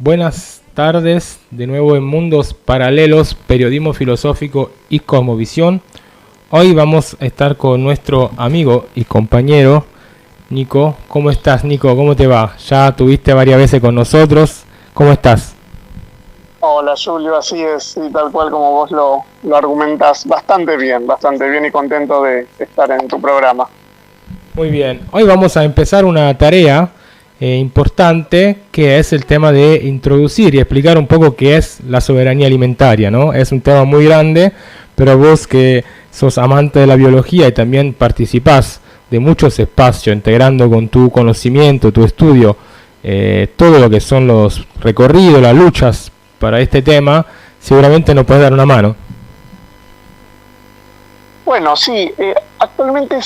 Buenas tardes, de nuevo en Mundos Paralelos, Periodismo Filosófico y Cosmovisión. Hoy vamos a estar con nuestro amigo y compañero Nico. ¿Cómo estás, Nico? ¿Cómo te va? Ya tuviste varias veces con nosotros. ¿Cómo estás? Hola, Julio, así es, y tal cual como vos lo argumentás, bastante bien y contento de estar en tu programa. Muy bien, hoy vamos a empezar una tarea importante, que es el tema de introducir y explicar un poco qué es la soberanía alimentaria, ¿no? Es un tema muy grande, pero vos que sos amante de la biología y también participás de muchos espacios, integrando con tu conocimiento, tu estudio, todo lo que son los recorridos, las luchas para este tema, seguramente nos puedes dar una mano. Bueno, sí, actualmente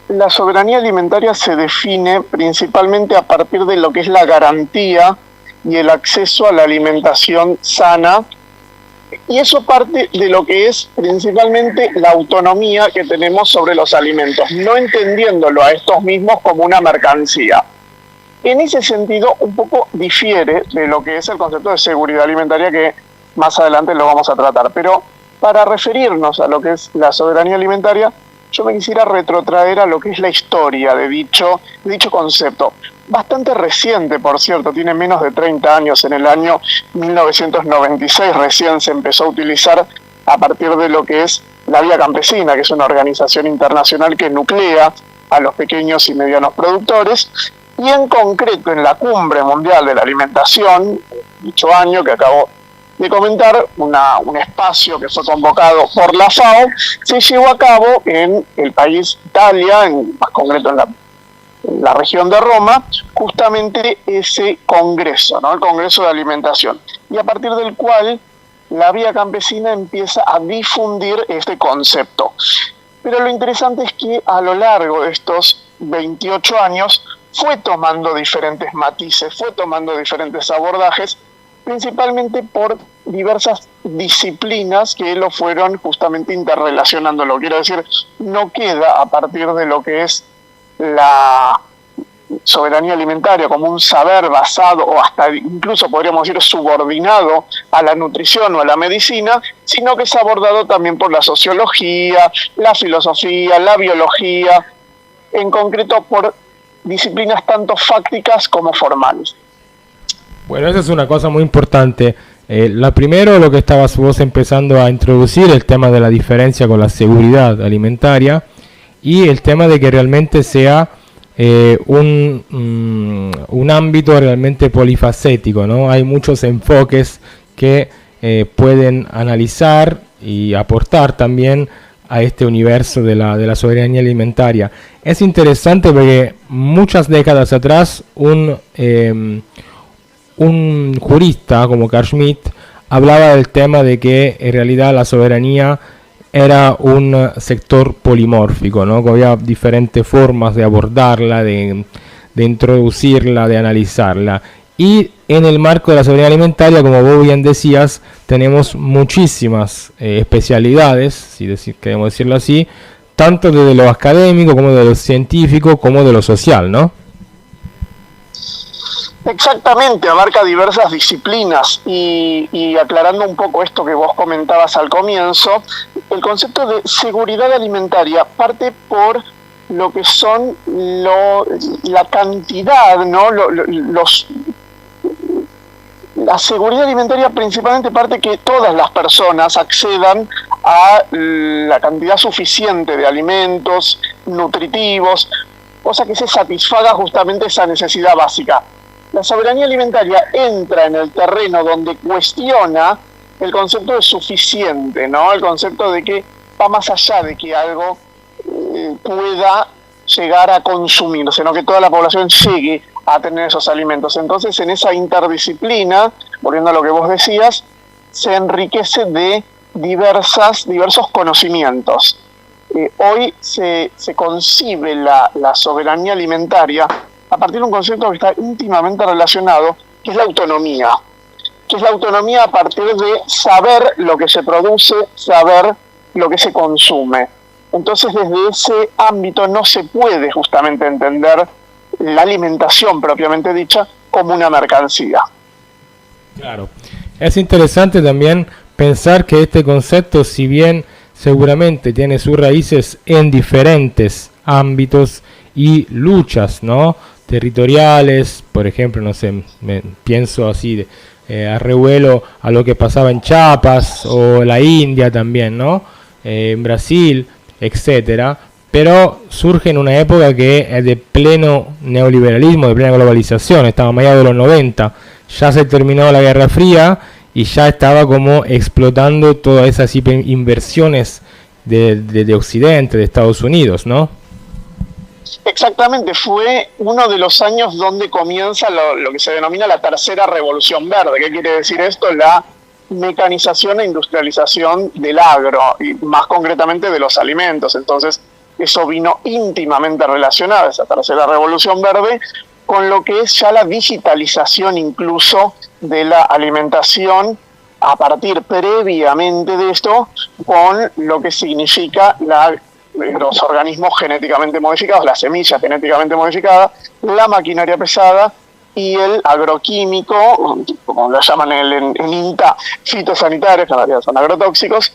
la soberanía alimentaria se define principalmente a partir de lo que es la garantía y el acceso a la alimentación sana, y eso parte de lo que es principalmente la autonomía que tenemos sobre los alimentos, no entendiéndolo a estos mismos como una mercancía. En ese sentido, un poco difiere de lo que es el concepto de seguridad alimentaria, que más adelante lo vamos a tratar. Pero para referirnos a lo que es la soberanía alimentaria, yo me quisiera retrotraer a lo que es la historia de dicho concepto. Bastante reciente, por cierto, tiene menos de 30 años. En el año 1996 recién se empezó a utilizar a partir de lo que es la Vía Campesina, que es una organización internacional que nuclea a los pequeños y medianos productores, y en concreto en la Cumbre Mundial de la Alimentación, dicho año que acabo de comentar, un espacio que fue convocado por la FAO, se llevó a cabo en el país Italia, más concreto en la región de Roma, justamente ese congreso, ¿no? El Congreso de Alimentación, y a partir del cual la Vía Campesina empieza a difundir este concepto. Pero lo interesante es que a lo largo de estos 28 años fue tomando diferentes matices, fue tomando diferentes abordajes, principalmente por diversas disciplinas que lo fueron justamente interrelacionándolo. Quiero decir, no queda a partir de lo que es la soberanía alimentaria como un saber basado, o hasta incluso podríamos decir subordinado a la nutrición o a la medicina, sino que es abordado también por la sociología, la filosofía, la biología, en concreto por disciplinas tanto fácticas como formales. Bueno, esa es una cosa muy importante. La primero, lo que estabas vos empezando a introducir, el tema de la diferencia con la seguridad alimentaria, y el tema de que realmente sea un ámbito realmente polifacético, ¿no? Hay muchos enfoques que pueden analizar y aportar también a este universo de la soberanía alimentaria. Es interesante porque muchas décadas atrás un jurista como Carl Schmitt hablaba del tema de que en realidad la soberanía era un sector polimórfico, ¿no? Que había diferentes formas de abordarla, de introducirla, de analizarla. Y en el marco de la soberanía alimentaria, como vos bien decías, tenemos muchísimas especialidades, si queremos decirlo así, tanto desde lo académico como de lo científico como de lo social, ¿no? Exactamente, abarca diversas disciplinas, y aclarando un poco esto que vos comentabas al comienzo, el concepto de seguridad alimentaria parte por lo que son la cantidad, ¿no? La seguridad alimentaria principalmente parte que todas las personas accedan a la cantidad suficiente de alimentos nutritivos, cosa que se satisfaga justamente esa necesidad básica. La soberanía alimentaria entra en el terreno donde cuestiona el concepto de suficiente, ¿no? El concepto de que va más allá de que algo pueda llegar a consumir, sino que toda la población llegue a tener esos alimentos. Entonces, en esa interdisciplina, volviendo a lo que vos decías, se enriquece de diversos conocimientos. Hoy se concibe la soberanía alimentaria a partir de un concepto que está íntimamente relacionado, que es la autonomía. Que es la autonomía a partir de saber lo que se produce, saber lo que se consume. Entonces, desde ese ámbito no se puede justamente entender la alimentación propiamente dicha como una mercancía. Claro. Es interesante también pensar que este concepto, si bien seguramente tiene sus raíces en diferentes ámbitos y luchas, ¿no? Territoriales, por ejemplo, no sé, pienso así a revuelo a lo que pasaba en Chiapas o la India también, ¿no? En Brasil, etcétera, pero surge en una época que es de pleno neoliberalismo, de plena globalización, estaba a mediados de los 90, ya se terminó la Guerra Fría y ya estaba como explotando todas esas inversiones de Occidente, de Estados Unidos, ¿no? Exactamente, fue uno de los años donde comienza lo que se denomina la tercera revolución verde. ¿Qué quiere decir esto? La mecanización e industrialización del agro, y más concretamente de los alimentos. Entonces, eso vino íntimamente relacionado, esa tercera revolución verde, con lo que es ya la digitalización incluso de la alimentación, a partir previamente de esto, con lo que significa los organismos genéticamente modificados, las semillas genéticamente modificadas, la maquinaria pesada y el agroquímico, como lo llaman en INTA, fitosanitarios, que en realidad son agrotóxicos,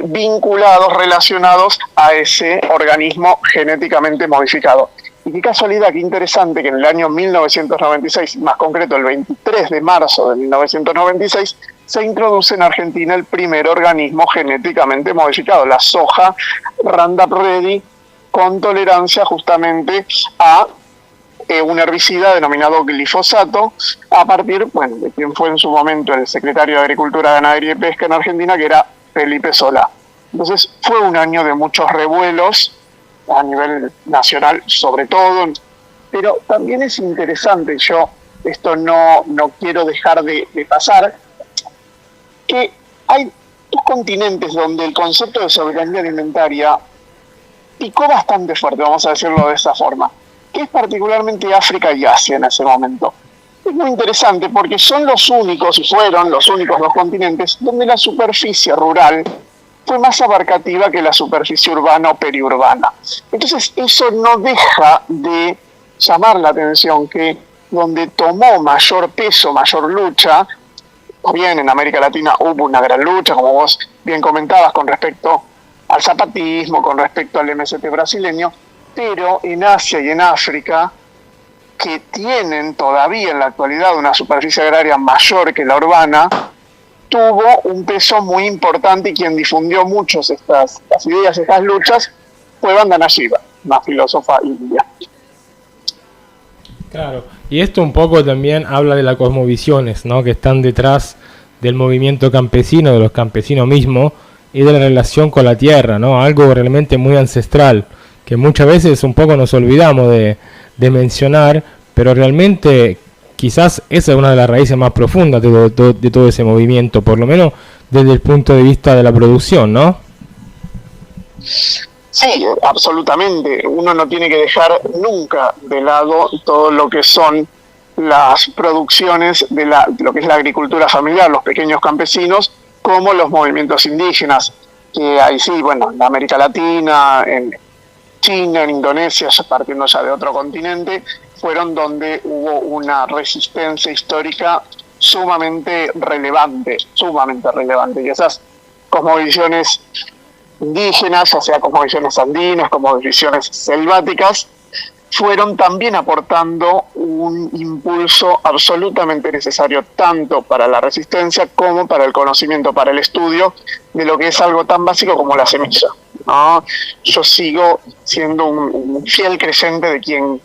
vinculados, relacionados a ese organismo genéticamente modificado. Y qué casualidad, qué interesante que en el año 1996, más concreto el 23 de marzo de 1996, se introduce en Argentina el primer organismo genéticamente modificado, la soja Roundup Ready, con tolerancia justamente a un herbicida denominado glifosato, a partir, bueno, de quien fue en su momento el secretario de Agricultura, Ganadería y Pesca en Argentina, que era Felipe Solá. Entonces fue un año de muchos revuelos a nivel nacional sobre todo, pero también es interesante, yo esto no quiero dejar de pasar, que hay dos continentes donde el concepto de soberanía alimentaria picó bastante fuerte, vamos a decirlo de esa forma, que es particularmente África y Asia en ese momento. Es muy interesante porque son los únicos, y fueron los únicos dos continentes, donde la superficie rural fue más abarcativa que la superficie urbana o periurbana. Entonces eso no deja de llamar la atención que donde tomó mayor peso, mayor lucha, o bien en América Latina hubo una gran lucha, como vos bien comentabas, con respecto al zapatismo, con respecto al MST brasileño, pero en Asia y en África, que tienen todavía en la actualidad una superficie agraria mayor que la urbana, tuvo un peso muy importante, y quien difundió mucho estas ideas, estas luchas, fue Vandana Shiva, una filósofa india. Claro, y esto un poco también habla de las cosmovisiones, ¿no?, que están detrás del movimiento campesino, de los campesinos mismos, y de la relación con la tierra, ¿no? Algo realmente muy ancestral, que muchas veces un poco nos olvidamos de mencionar, pero realmente quizás esa es una de las raíces más profundas de todo ese movimiento, por lo menos desde el punto de vista de la producción, ¿no? Sí, absolutamente. Uno no tiene que dejar nunca de lado todo lo que son las producciones de lo que es la agricultura familiar, los pequeños campesinos, como los movimientos indígenas, que ahí sí, bueno, en América Latina, en China, en Indonesia, ya partiendo ya de otro continente, fueron donde hubo una resistencia histórica sumamente relevante, y esas cosmovisiones indígenas, o sea, cosmovisiones andinas, cosmovisiones selváticas, fueron también aportando un impulso absolutamente necesario tanto para la resistencia como para el conocimiento, para el estudio de lo que es algo tan básico como la semilla, ¿no? Yo sigo siendo un fiel creyente de quien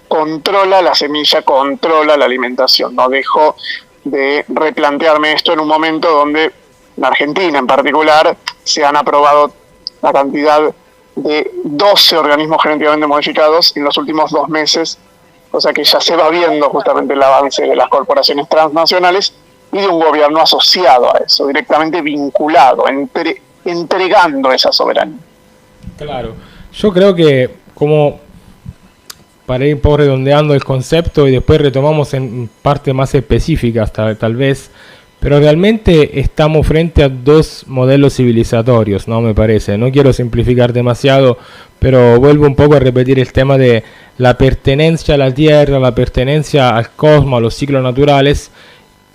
controla la semilla, controla la alimentación. No dejo de replantearme esto en un momento donde, en Argentina en particular, se han aprobado la cantidad de 12 organismos genéticamente modificados en los últimos 2 meses, o sea que ya se va viendo justamente el avance de las corporaciones transnacionales y de un gobierno asociado a eso, directamente vinculado, entregando esa soberanía. Claro, yo creo que, como para ir por redondeando el concepto y después retomamos en parte más específicas tal vez, pero realmente estamos frente a dos modelos civilizatorios, ¿no? Me parece. No quiero simplificar demasiado, pero vuelvo un poco a repetir el tema de la pertenencia a la tierra, la pertenencia al cosmos, a los ciclos naturales,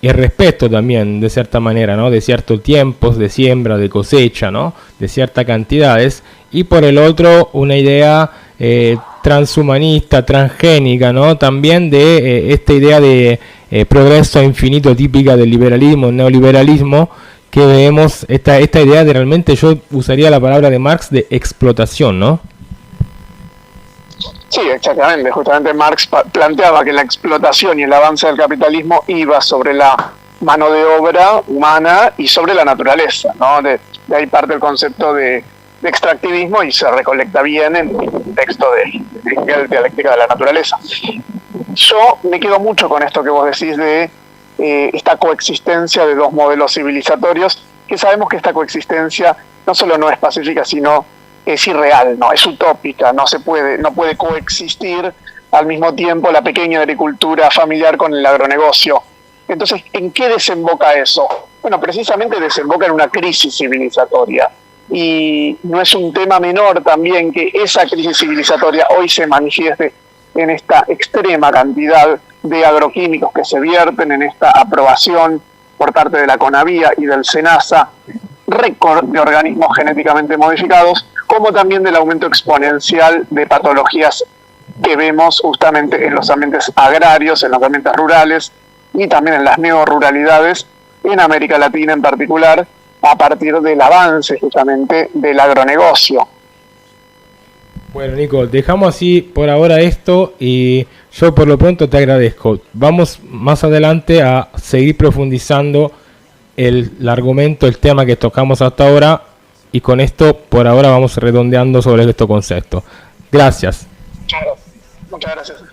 el respeto también, de cierta manera, ¿no? De ciertos tiempos de siembra, de cosecha, ¿no? De ciertas cantidades. Y por el otro, una idea transhumanista, transgénica, ¿no? También de esta idea de progreso infinito típica del liberalismo, neoliberalismo, que vemos esta idea de realmente, yo usaría la palabra de Marx, de explotación, ¿no? Sí, exactamente. Justamente Marx planteaba que la explotación y el avance del capitalismo iba sobre la mano de obra humana y sobre la naturaleza, ¿no? De ahí parte el concepto de extractivismo y se recolecta bien en el texto de Hegel, Dialéctica de la Naturaleza. Yo me quedo mucho con esto que vos decís de esta coexistencia de dos modelos civilizatorios, que sabemos que esta coexistencia no solo no es pacífica, sino es irreal, no es utópica, no puede coexistir al mismo tiempo la pequeña agricultura familiar con el agronegocio. Entonces, ¿en qué desemboca eso? Bueno, precisamente desemboca en una crisis civilizatoria. Y no es un tema menor también que esa crisis civilizatoria hoy se manifieste en esta extrema cantidad de agroquímicos que se vierten, en esta aprobación por parte de la CONAVIA y del SENASA, récord de organismos genéticamente modificados, como también del aumento exponencial de patologías que vemos justamente en los ambientes agrarios, en los ambientes rurales y también en las neoruralidades, en América Latina en particular, a partir del avance justamente del agronegocio. Bueno, Nico, dejamos así por ahora esto y yo por lo pronto te agradezco. Vamos más adelante a seguir profundizando el argumento, el tema que tocamos hasta ahora, y con esto por ahora vamos redondeando sobre estos conceptos. Gracias. Muchas gracias.